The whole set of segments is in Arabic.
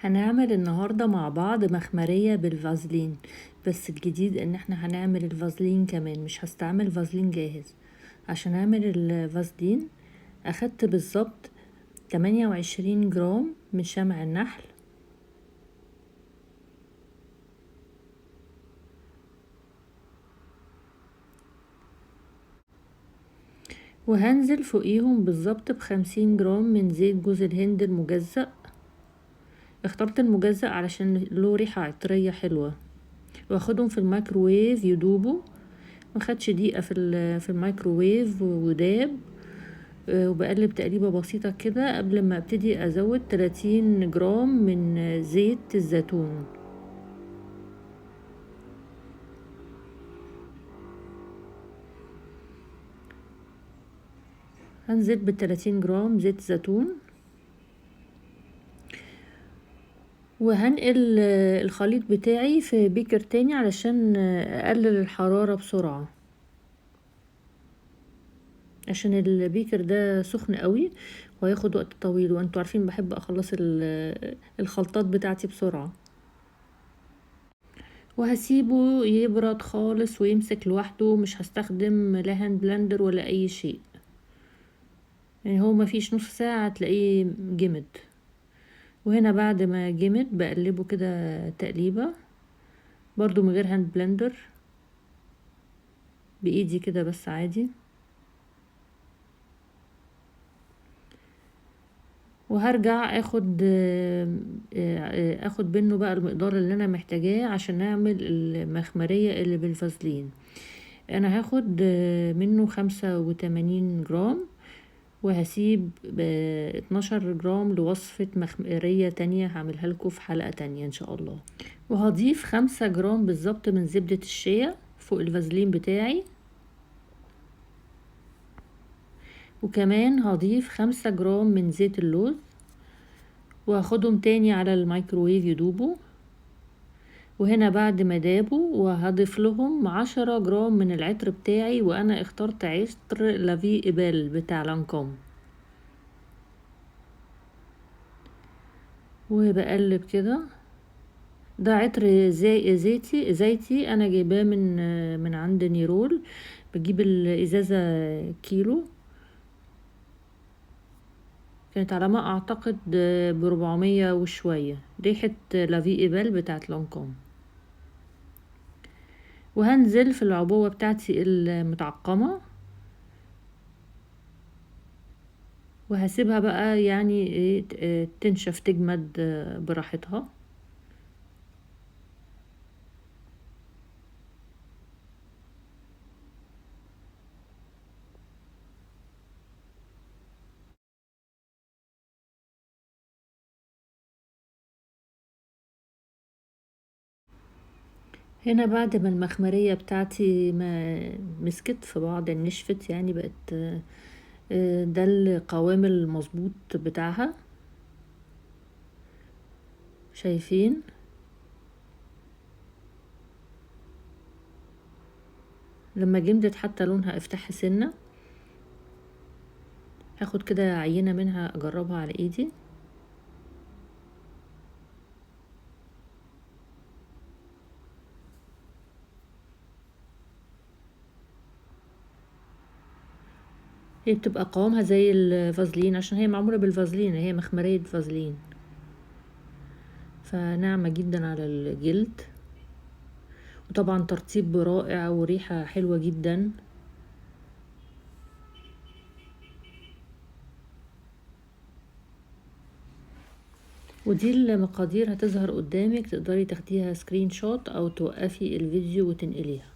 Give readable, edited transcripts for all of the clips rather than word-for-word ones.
هنعمل النهاردة مع بعض مخمرية بالفازلين، بس الجديد ان احنا هنعمل الفازلين كمان، مش هستعمل فازلين جاهز. عشان اعمل الفازلين اخدت بالظبط 28 جرام من شمع النحل، وهنزل فوقيهم بالظبط ب50 جرام من زيت جوز الهند المجزأ. اخترت المجزأ علشان له ريحة عطرية حلوة، واخدهم في الميكروويف يدوبوا. مخدش دقيقة في الميكروويف وداب. وبقلب تقليبة بسيطة كده قبل ما ابتدي ازود 30 جرام من زيت الزيتون. هنزل ب30 جرام زيت زيتون، وهنقل الخليط بتاعي في بيكر تاني علشان اقلل الحرارة بسرعة، عشان البيكر ده سخن قوي وهياخد وقت طويل، وانتوا عارفين بحب اخلص الخلطات بتاعتي بسرعة. وهسيبه يبرد خالص ويمسك لوحده، مش هستخدم لا هاند بلندر ولا اي شيء، يعني هو مفيش نص ساعة هتلاقيه جمد. وهنا بعد ما جمد بقلبه كده تقليبة برضو من غير هاند بلندر، بايدي كده بس عادي. وهرجع اخد منه بقى المقدار اللي انا محتاجاه عشان نعمل المخمرية اللي بالفازلين. انا هاخد منه 85 جرام، وهسيب 12 جرام لوصفة مخمرية تانية هعملها لكم في حلقة تانية ان شاء الله. وهضيف 5 جرام بالظبط من زبدة الشيا فوق الفازلين بتاعي، وكمان هضيف 5 جرام من زيت اللوز، وهاخدهم تاني على الميكروويف يدوبوا. وهنا بعد ما دابوا وهضيف لهم 10 جرام من العطر بتاعي، وانا اخترت عطر لافي ايبال بتاع لانكوم. وبقلب كده. ده عطر زيتي انا جايباه من عند نيرول، بجيب الازازة كيلو، كانت على ما اعتقد ب400 وشوية، ريحة لافي ايبال بتاعت لانكوم. وهنزل في العبوة بتاعتي المتعقمة، وهسيبها بقى يعني تنشف تجمد براحتها. هنا بعد ما المخمرية بتاعتي ما مسكت في بعض، نشفت يعني بقت ده القوام المظبوط بتاعها، شايفين؟ لما جمدت حتى لونها افتح سنة. هاخد كده عينة منها اجربها على ايدي. هي بتبقى قوامها زي الفازلين عشان هي معمولة بالفازلين، هي مخمرية فازلين، فناعمة جدا على الجلد، وطبعا ترطيب رائع وريحة حلوة جدا. ودي المقادير هتظهر قدامك، تقدري تاخديها سكرين شوت او توقفي الفيديو وتنقليها.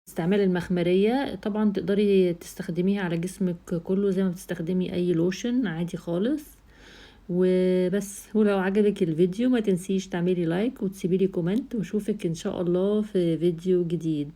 استعمال المخمرية طبعا تقدري تستخدميها على جسمك كله زي ما بتستخدمي اي لوشن عادي خالص. وبس، ولو عجبك الفيديو ما تنسيش تعملي لايك وتسيبيلي كومنت، واشوفك ان شاء الله في فيديو جديد.